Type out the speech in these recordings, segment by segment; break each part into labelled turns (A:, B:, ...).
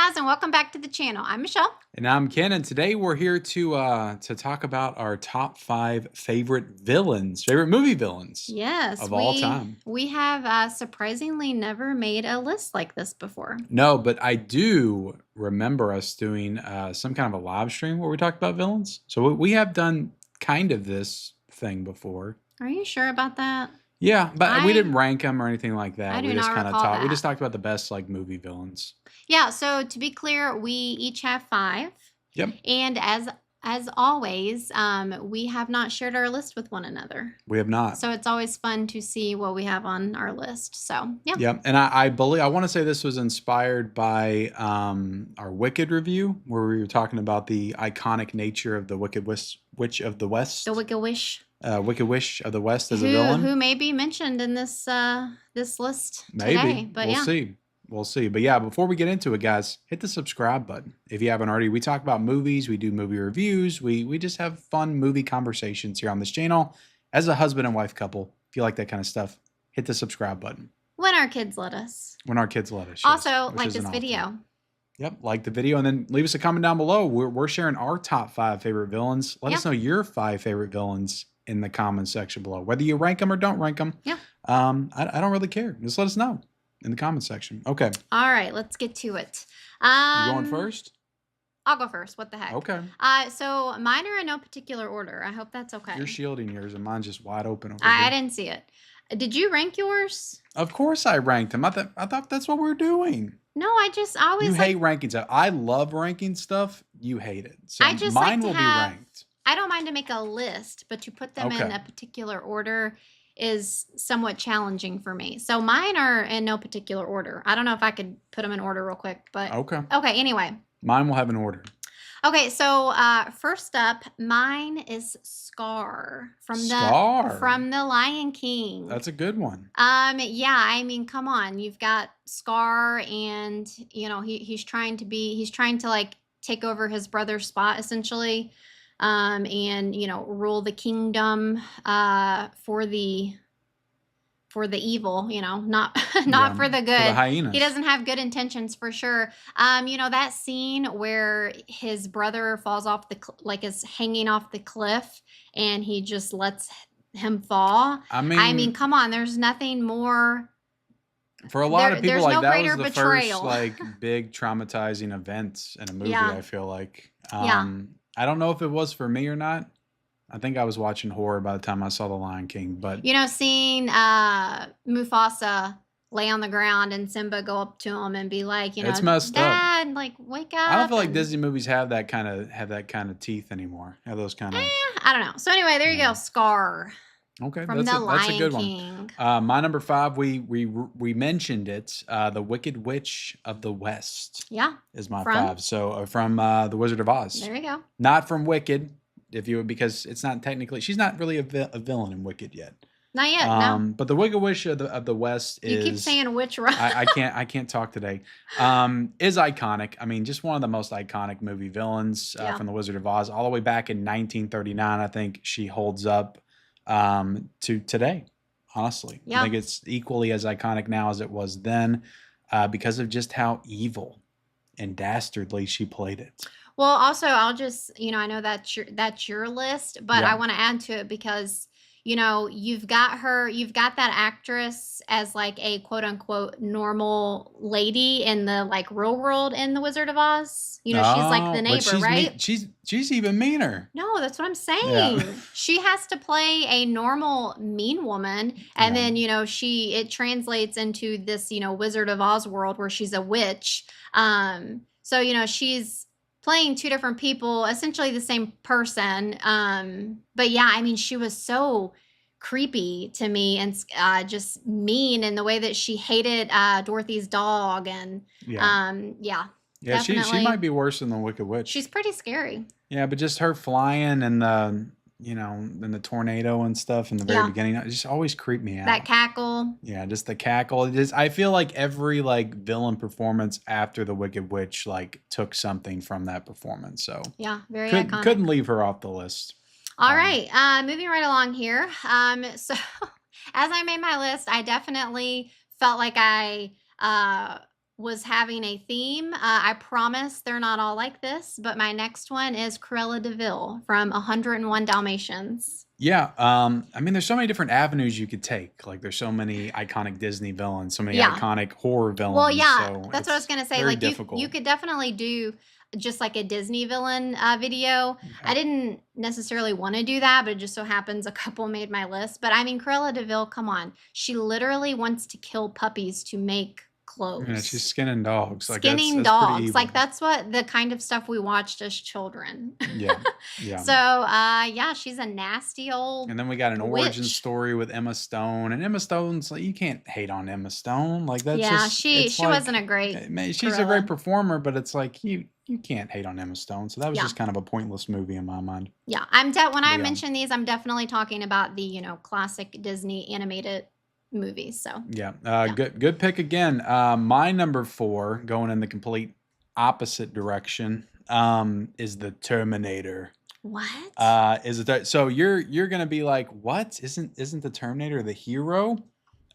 A: guys, and welcome back to the channel. I'm Michelle.
B: And I'm Ken, and today we're here to talk about our top 5 favorite movie villains
A: Yes,
B: of all time.
A: we have surprisingly never made a list like this before.
B: No, but I do remember us doing some kind of a live stream where we talked about villains. So we have done kind of this thing before.
A: Are you sure about that?
B: Yeah, but we didn't rank them or anything like that.
A: I do
B: We just
A: not
B: kind of
A: recall
B: talked. We
A: that.
B: just talked about the best movie villains.
A: Yeah, so to be clear, we each have 5.
B: Yep.
A: And as always, we have not shared our list with one another.
B: We have not.
A: So it's always fun to see what we have on our list. So, yeah.
B: Yep. And I believe, I want to say this was inspired by our Wicked review, where we were talking about the iconic nature of the Wicked Witch of the West.
A: The Wicked Witch.
B: Wicked Witch of the West as a villain.
A: Who may be mentioned in this this list
B: Maybe.
A: today. But
B: we'll see. We'll see. But yeah, before we get into it, guys, hit the subscribe button if you haven't already. We talk about movies. We do movie reviews. We just have fun movie conversations here on this channel. As a husband and wife couple, if you like that kind of stuff, hit the subscribe button.
A: When our kids let us.
B: When our kids let us.
A: Also,
B: yes,
A: like this video.
B: Yep, like the video, and then leave us a comment down below. We're sharing our top 5 favorite villains. Let us know your 5 favorite villains in the comment section below. Whether you rank them or don't rank them.
A: Yeah.
B: I don't really care. Just let us know in the comment section. Okay.
A: All right, let's get to it.
B: You going first?
A: I'll go first. What the heck?
B: Okay.
A: So mine are in no particular order. I hope that's okay.
B: You're shielding yours, and mine's just wide open over
A: I
B: here.
A: didn't see it. Did you rank yours?
B: Of course I ranked them. I thought that's what we're doing.
A: No, I always
B: You hate ranking stuff. I love ranking stuff. You hate it. So
A: I just
B: mine
A: like
B: will
A: to
B: be
A: have,
B: ranked.
A: I don't mind to make a list, but to put them in a particular order is somewhat challenging for me. So mine are in no particular order. I don't know if I could put them in order real quick, but
B: okay.
A: Anyway,
B: mine will have an order.
A: Okay, so first up, mine is Scar from the Lion King.
B: That's a good one.
A: Yeah, I mean, come on, you've got Scar, and you know he's trying to like take over his brother's spot essentially, and you know rule the kingdom for the evil, you know, not for the good.
B: For the hyenas.
A: He doesn't have good intentions for sure. You know, that scene where his brother falls off is hanging off the cliff and he just lets him fall. I mean, come on, there's nothing more.
B: For a lot of people, like that was the
A: betrayal.
B: first big traumatizing event in a movie,
A: Yeah.
B: I feel like.
A: Yeah.
B: I don't know if it was for me or not. I think I was watching horror by the time I saw The Lion King, but
A: you know, seeing Mufasa lay on the ground and Simba go up to him and be like, you know,
B: it's messed
A: Dad,
B: up.
A: like wake up.
B: I don't feel like Disney movies have that kind of teeth anymore. Have those kind of.
A: I don't know. So anyway, there you go, Scar.
B: Okay,
A: from
B: that's a good
A: King.
B: one. My number 5, we mentioned it. The Wicked Witch of the West.
A: Yeah,
B: is my 5. So from The Wizard of Oz.
A: There you go.
B: Not from Wicked. Because it's not technically, she's not really a villain in Wicked yet.
A: Not yet, no.
B: But the Wicked Witch of the West is.
A: You keep saying witch, right?
B: I can't talk today. Is iconic. I mean, just one of the most iconic movie villains from The Wizard of Oz, all the way back in 1939. I think she holds up to today. Honestly, I think it's equally as iconic now as it was then, because of just how evil and dastardly she played it.
A: Well, also, I'll just, you know, I know that's your list, but I want to add to it because, you know, you've got that actress as like a quote unquote normal lady in the like real world in The Wizard of Oz. You know, she's like the neighbor, right?
B: She's even meaner.
A: No, that's what I'm saying. Yeah. She has to play a normal mean woman, and then, you know, it translates into this, you know, Wizard of Oz world where she's a witch. So, you know, she's playing 2 different people, essentially the same person. But yeah, I mean, she was so creepy to me and just mean in the way that she hated Dorothy's dog. And
B: yeah, she might be worse than the Wicked Witch.
A: She's pretty scary. Yeah,
B: but just her flying and the tornado and stuff in the very beginning, it just always creeped me out.
A: That cackle.
B: Yeah, just the cackle. I feel like every villain performance after the Wicked Witch took something from that performance. So
A: yeah, very iconic.
B: Couldn't leave her off the list.
A: All right, moving right along here. So as I made my list, I definitely felt like I was having a theme. I promise they're not all like this, but my next one is Cruella de Vil from 101 Dalmatians.
B: Yeah, I mean, there's so many different avenues you could take. Like, there's so many iconic Disney villains, so many
A: Yeah.
B: iconic horror
A: Well,
B: villains.
A: yeah,
B: So
A: that's what I was
B: it's
A: gonna say.
B: very
A: Like you
B: difficult.
A: could definitely do just like a Disney villain video. I
B: Okay.
A: didn't necessarily want to do that, but it just so happens a couple made my list. But I mean, Cruella de Vil, come on. She literally wants to kill puppies to make
B: Yeah, she's
A: clothes.
B: skinning dogs. Like
A: Skinning
B: that's pretty
A: dogs.
B: evil.
A: Like that's what the kind of stuff we watched as children.
B: Yeah, yeah.
A: So, yeah, she's a nasty old
B: And then we got an origin
A: witch.
B: story with Emma Stone, and Emma Stone's like, you can't hate on Emma Stone. Like that's
A: Yeah,
B: just
A: she
B: it's
A: wasn't a
B: like
A: great
B: man, she's a great
A: Cruella.
B: performer, but it's like you can't hate on Emma Stone. So that was
A: Yeah.
B: just kind of a pointless movie in my mind.
A: Yeah, when I
B: But yeah,
A: mention these, I'm definitely talking about the, classic Disney animated movies. So,
B: yeah.
A: yeah.
B: Good pick again. My number 4, going in the complete opposite direction, is the Terminator.
A: What?
B: So you're gonna be like, what? Isn't the Terminator the hero?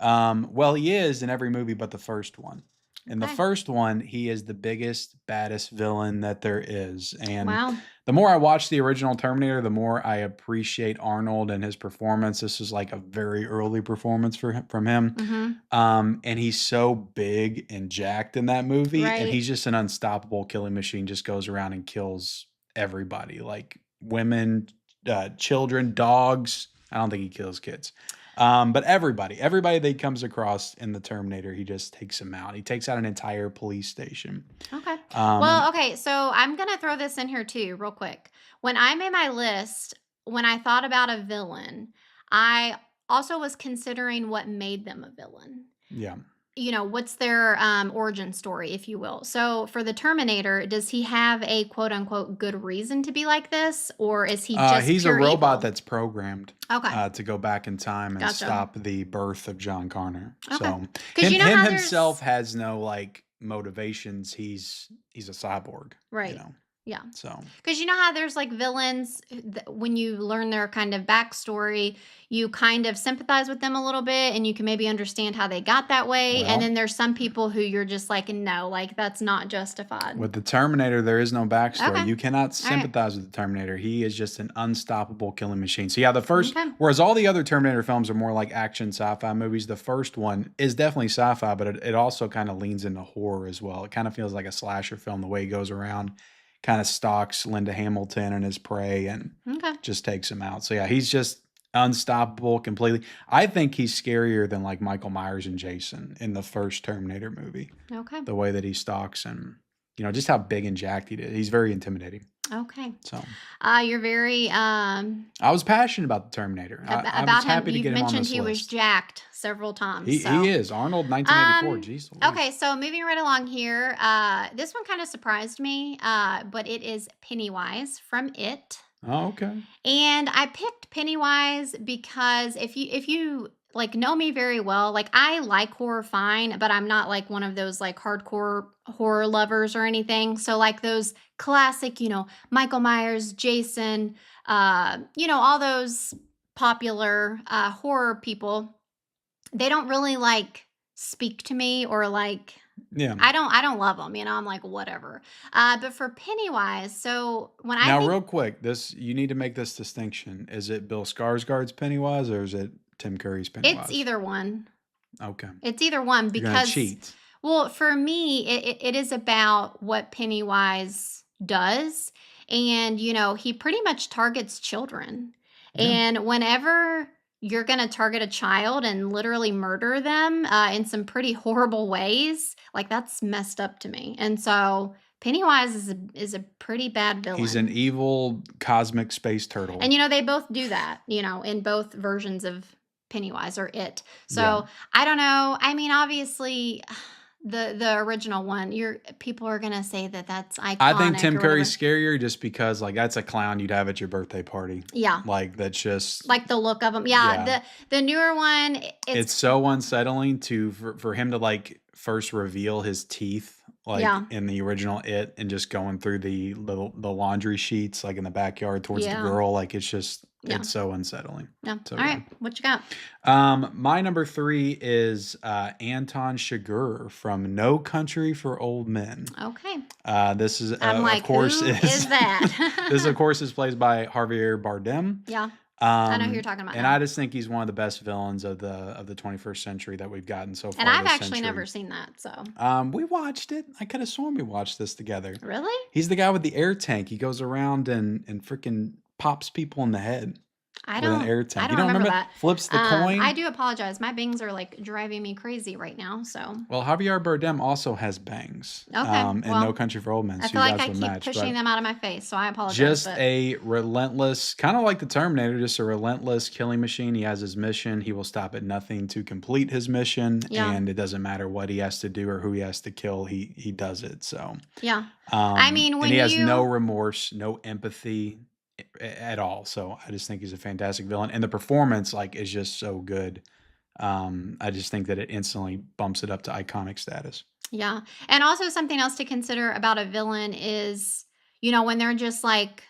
B: Well, he is in every movie but the first one. In the
A: Okay.
B: first one, he is the biggest, baddest villain that there is. And
A: Wow.
B: the more I watch the original Terminator, the more I appreciate Arnold and his performance. This is like a very early performance from him.
A: Mm-hmm.
B: And he's so big and jacked in that movie, and
A: Right.
B: he's just an unstoppable killing machine. Just goes around and kills everybody, like women, children, dogs. I don't think he kills kids. But everybody that he comes across in the Terminator, he just takes him out. He takes out an entire police station.
A: Okay.
B: And
A: Well, okay, so I'm gonna throw this in here too, real quick. When I made my list, when I thought about a villain, I also was considering what made them a villain.
B: yeah,
A: What's their origin story, if you will. So for the Terminator, does he have a quote unquote good reason to be like this, or is he just
B: he's a
A: pure
B: robot
A: evil?
B: that's programmed
A: Okay,
B: to go back in time and
A: gotcha.
B: stop the birth of John Connor.
A: Okay,
B: So
A: because
B: him
A: how
B: himself
A: there's
B: has no like motivations. He's a cyborg, you
A: right,
B: know.
A: yeah.
B: So
A: Because how there's like villains, when you learn their kind of backstory, you kind of sympathize with them a little bit and you can maybe understand how they got that way. And
B: well,
A: then there's some people who you're just like, no, like that's not justified.
B: with the Terminator, there is no backstory.
A: Okay,
B: You cannot
A: all right,
B: sympathize with the Terminator. He is just an unstoppable killing machine. So yeah, the first,
A: okay,
B: whereas all the other Terminator films are more like action sci-fi movies, the first one is definitely sci-fi, but it also kind of leans into horror as well. It kind of feels like a slasher film the way he goes around, kind of stalks Linda Hamilton and his prey and
A: okay.
B: just takes him out. So yeah, he's just unstoppable completely. I think he's scarier than like Michael Myers and Jason in the first Terminator movie.
A: Okay.
B: The way that he stalks and just how big and jacked he is. He's very intimidating.
A: Okay.
B: So
A: You're very
B: I was passionate about the Terminator. I was
A: about him.
B: happy to
A: You've
B: get him on
A: mentioned
B: this
A: he was
B: list.
A: jacked several times.
B: He
A: So,
B: is Arnold 1984. Jeez Louise.
A: okay. So moving right along here, this one kind of surprised me, but it is Pennywise from It.
B: Oh, okay.
A: And I picked Pennywise because if you like know me very well, like I like horror fine, but I'm not like one of those like hardcore horror lovers or anything. So like those classic, Michael Myers, Jason, all those popular horror people, they don't really like speak to me or like
B: Yeah.
A: I don't love them, I'm like whatever. But for Pennywise, so when I
B: Now,
A: think
B: real quick, you need to make this distinction. Is it Bill Skarsgård's Pennywise or is it Tim Curry's Pennywise?
A: it's either one.
B: Okay.
A: It's either one
B: You're gonna
A: because,
B: cheat.
A: well, for me, it is about what Pennywise does. And, he pretty much targets children.
B: Yeah.
A: And whenever you're going to target a child and literally murder them in some pretty horrible ways, like that's messed up to me. And so Pennywise is a pretty bad villain.
B: He's an evil cosmic space turtle.
A: And they both do that, in both versions of Pennywise or It. So
B: Yeah.
A: I don't know. I mean, obviously, the original one, people are gonna say that's iconic.
B: I think Tim
A: or
B: Curry's
A: whatever.
B: scarier just because like that's a clown you'd have at your birthday party.
A: Yeah,
B: Like that's just
A: like the look of him. Yeah,
B: yeah.
A: the newer one,
B: It's so unsettling for him to like first reveal his teeth like
A: Yeah.
B: in the original It, and just going through the laundry sheets like in the backyard towards the
A: Yeah.
B: girl. Like it's just
A: Yeah.
B: it's so unsettling.
A: Yeah.
B: So
A: All
B: yeah.
A: right. What you got?
B: My number 3 is Anton Chigurh from No Country for Old Men.
A: Okay.
B: This is
A: I'm like,
B: of course
A: who is that?
B: this of course is played by Javier Bardem.
A: Yeah. I know who you're talking about
B: And
A: now.
B: I just think he's one of the best villains of the 21st century that we've gotten so far.
A: And I've
B: this
A: actually
B: century.
A: never seen that. So
B: We watched it. I could have sworn we watched this together.
A: really,
B: He's the guy with the air tank. He goes around and freaking pops people in the head.
A: I
B: With an
A: don't.
B: air tank.
A: I
B: You
A: don't
B: don't
A: remember
B: remember
A: that.
B: Flips the coin?
A: I do apologize. My bangs are like driving me crazy right now. So
B: Well, Javier Bardem also has bangs.
A: Okay,
B: And
A: well,
B: No Country for Old Men.
A: I
B: So
A: feel
B: you
A: like
B: guys
A: I
B: would
A: keep
B: match.
A: pushing
B: But
A: them out of my face. So I apologize.
B: just
A: but
B: a relentless, kind of like the Terminator, just a relentless killing machine. He has his mission. He will stop at nothing to complete his mission.
A: Yeah.
B: And it doesn't matter what he has to do or who he has to kill. He does it. So
A: yeah. I mean,
B: and
A: when
B: he has
A: you
B: no remorse, no empathy at all. So I just think he's a fantastic villain, and the performance like is just so good. I just think that it instantly bumps it up to iconic status.
A: Yeah. And also something else to consider about a villain is, you know, when they're just like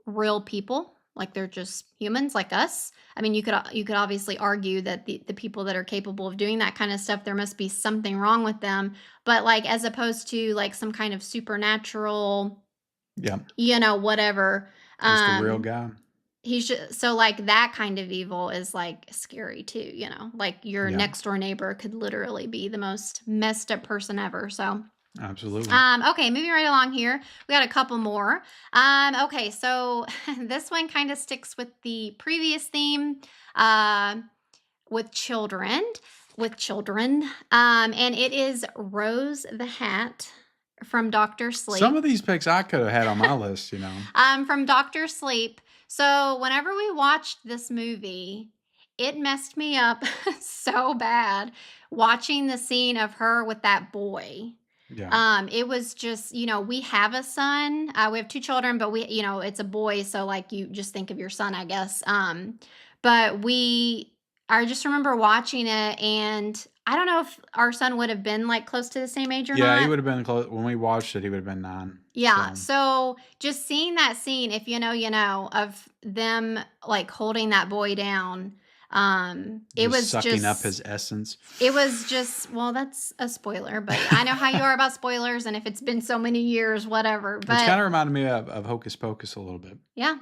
A: real people, like they're just humans like us. I mean, you could obviously argue that the people that are capable of doing that kind of stuff, there must be something wrong with them. But like as opposed to like some kind of supernatural,
B: Yeah,
A: you know, whatever.
B: just a real guy.
A: He's just so like that kind of evil is like scary too, you know, like your
B: Yeah.
A: next door neighbor could literally be the most messed up person ever. So,
B: Absolutely.
A: okay, moving right along here, we got a couple more. Okay, so this one kind of sticks with the previous theme, with children, and it is Rose the Hat from Dr. Sleep.
B: Some of these picks I could have had on my list, you know.
A: From Dr. Sleep. So whenever we watched this movie, it messed me up so bad watching the scene of her with that boy.
B: Yeah.
A: It was just, you know, we have a son. We have 2 children, but we, you know, it's a boy, so like you just think of your son, I guess. But I just remember watching it, and I don't know if our son would have been like close to the same age or
B: Yeah,
A: not.
B: he would have been close. When we watched it, he would have been 9.
A: Yeah.
B: So,
A: So just seeing that scene, if you know, you know, of them like holding that boy down, it
B: just
A: was
B: sucking up
A: just,
B: his essence.
A: it was just, well, that's a spoiler, but I know how you are about spoilers, and if it's been so many years, whatever.
B: Which
A: But
B: kind of reminded me of Hocus Pocus a little bit.
A: yeah.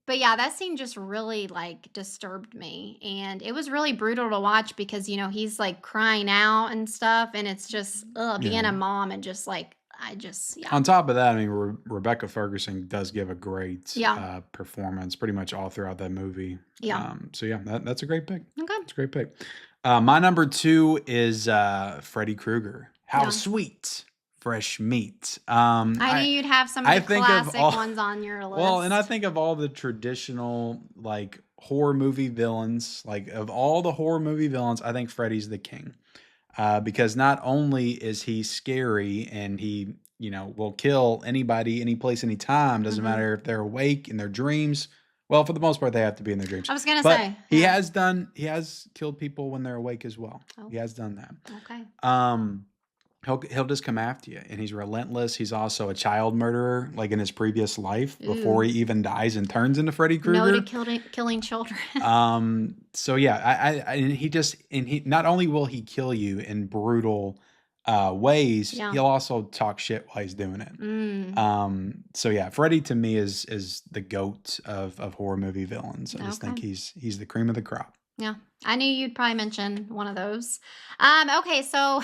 A: But yeah, that scene just really like disturbed me, and it was really brutal to watch because, you know, he's like crying out and stuff, and it's just being
B: Yeah.
A: a mom and just like yeah.
B: On top of that, I mean, Rebecca Ferguson does give a great
A: Yeah.
B: performance pretty much all throughout that movie.
A: Yeah.
B: So yeah, that's a great pick.
A: Okay.
B: It's a great pick. My number 2 is Freddy Krueger. How
A: Yeah.
B: sweet, fresh meat.
A: I knew you'd have some of
B: I
A: the
B: think of
A: classic
B: all-
A: ones on your list.
B: Well, and I think of all the traditional like horror movie villains, like of all the horror movie villains, I think Freddy's the king. Because not only is he scary and he, you know, will kill anybody, any place, any time, doesn't
A: Mhm.
B: matter if they're awake in their dreams. Well, for the most part, they have to be in their dreams.
A: I was gonna
B: But
A: say
B: he
A: yeah.
B: has killed people when they're awake as well.
A: Oh.
B: He has done that.
A: Okay.
B: He'll just come after you, and he's relentless. He's also a child murderer, like in his previous life, before he even dies and turns into Freddy
A: No to
B: Krueger.
A: killing children.
B: So yeah, and he not only will he kill you in brutal ways,
A: Yeah.
B: he'll also talk shit while he's doing it. So yeah, Freddy to me is the goat of horror movie villains. I just think
A: Okay.
B: he's the cream of the crop.
A: Yeah, I knew you'd probably mention one of those. Okay, so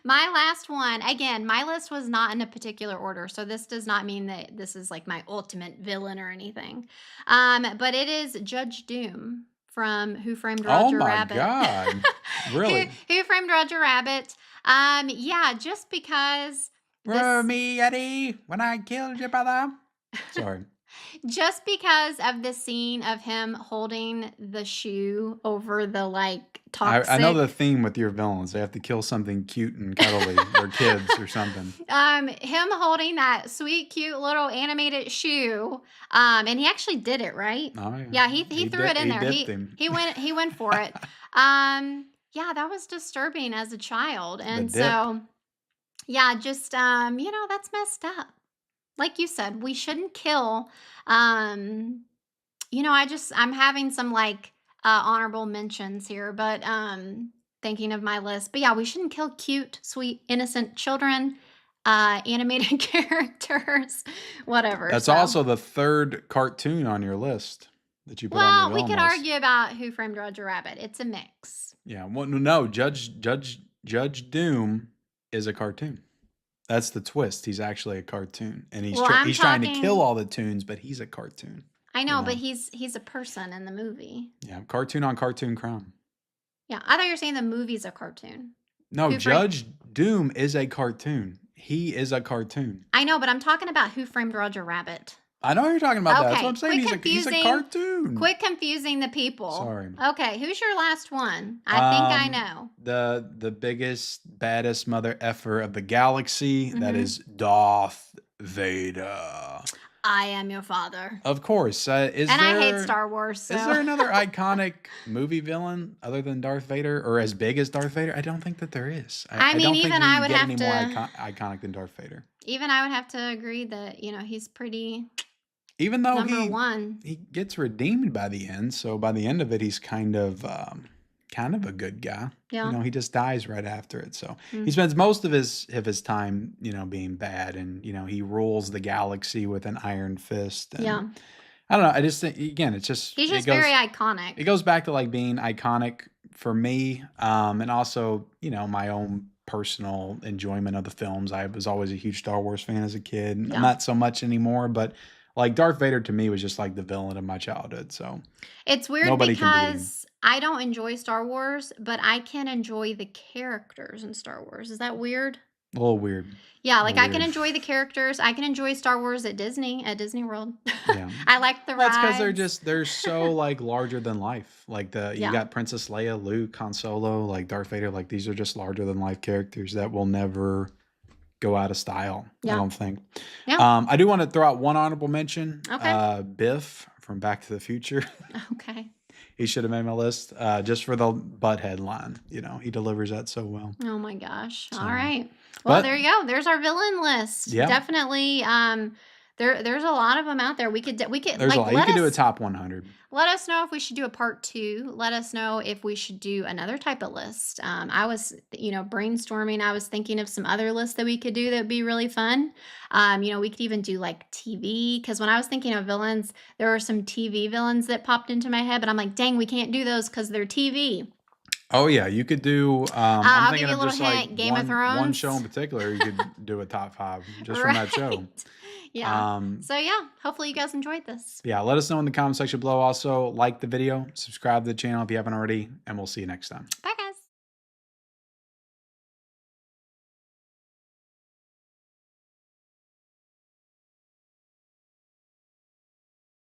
A: my last one, again, my list was not in a particular order, so this does not mean that this is like my ultimate villain or anything. But it is Judge Doom from Who Framed Roger Rabbit.
B: Oh my God. Really?
A: Who Framed Roger Rabbit? Yeah, just because
B: Remember me, Eddie, when I killed your brother? Sorry.
A: just because of the scene of him holding the shoe over the like toxic.
B: I know the theme with your villains. They have to kill something cute and cuddly or kids or something.
A: Him holding that sweet, cute little animated shoe. And he actually did it, right?
B: Oh,
A: Yeah, he threw it in there.
B: dipped him.
A: He went for it. Yeah, that was disturbing as a child. And
B: dip.
A: so Yeah, just that's messed up. Like you said, we shouldn't kill. Um, I'm having some like honorable mentions here, but thinking of my list. But yeah, we shouldn't kill cute, sweet, innocent children, animated characters, whatever.
B: That's
A: So,
B: also the third cartoon on your list that you put on your
A: well, we
B: villain
A: could
B: list.
A: argue about Who Framed Roger Rabbit. It's a mix.
B: Yeah. Well, no, Judge Doom is a cartoon. That's the twist. He's actually a cartoon, and
A: Well, I'm
B: he's trying to
A: talking.
B: kill all the tunes, but he's a cartoon.
A: I
B: You
A: know, but
B: know.
A: he's a person in the movie.
B: Yeah. Cartoon on cartoon crime.
A: Yeah, I thought you were saying the movie's a cartoon.
B: No,
A: Who framed?
B: Judge Doom is a cartoon. He is a cartoon.
A: I know, but I'm talking about Who Framed Roger Rabbit.
B: I know you're talking about that. That's
A: Okay,
B: what I'm saying. He's a cartoon.
A: Quit confusing the people.
B: Sorry.
A: Okay, who's your last one? I think I know.
B: The biggest, baddest mother effer of the galaxy. That
A: Mhm.
B: is Darth Vader.
A: I am your father.
B: Of course.
A: I hate Star Wars. So.
B: Is there another iconic movie villain other than Darth Vader, or as big as Darth Vader? I don't think that there is.
A: I mean,
B: don't
A: even
B: think we
A: I
B: can
A: would
B: get
A: have
B: any
A: to-
B: more iconic than Darth Vader.
A: Even I would have to agree that he's pretty
B: Even though
A: number one.
B: he gets redeemed by the end, so by the end of it, he's kind of a good guy.
A: Yeah.
B: He just dies right after it. So
A: Mm.
B: he spends most of his time, being bad, and he rules the galaxy with an iron fist. And
A: Yeah.
B: I don't know. I just think again, it's just
A: He's just
B: it goes,
A: very iconic.
B: It goes back to like being iconic for me, and also my own personal enjoyment of the films. I was always a huge Star Wars fan as a kid.
A: Yeah.
B: I'm not so much anymore, but like Darth Vader to me was just like the villain of my childhood. So
A: It's weird
B: Nobody can beat him.
A: because I don't enjoy Star Wars, but I can enjoy the characters in Star Wars. Is that weird?
B: a little weird.
A: Yeah, like I can
B: Weird.
A: enjoy the characters. I can enjoy Star Wars at Disney World.
B: Yeah.
A: I like the
B: That's
A: rides.
B: because they're so like larger than life. Like you
A: Yeah.
B: got Princess Leia, Luke, Han Solo, like Darth Vader. Like these are just larger than life characters that will never go out of style.
A: Yeah.
B: I don't think.
A: Yeah.
B: I do want to throw out one honorable mention.
A: Okay.
B: Biff from Back to the Future.
A: Okay.
B: He should have made my list just for the butthead line. He delivers that so well.
A: Oh my gosh.
B: So,
A: All right. Well,
B: but-
A: there you go. There's our villain list.
B: Yeah.
A: Definitely. There's a lot of them out there. We could
B: There's
A: like
B: a lot. You
A: let
B: could do a
A: us
B: top 100.
A: let us know if we should do a part 2. Let us know if we should do another type of list. I was brainstorming. I was thinking of some other lists that we could do that would be really fun. We could even do like TV, because when I was thinking of villains, there were some TV villains that popped into my head, but I'm like, dang, we can't do those because they're TV.
B: Oh yeah, you could do.
A: I'll
B: I'm
A: give
B: thinking
A: you a
B: of
A: little
B: just
A: hint,
B: like
A: Game of
B: one
A: Thrones.
B: show in particular. You could do a top 5 just from that show.
A: Right. Yeah.
B: Um,
A: So yeah, hopefully you guys enjoyed this.
B: yeah, let us know in the comment section below. Also, like the video, subscribe to the channel if you haven't already, and we'll see you next time.
A: Bye.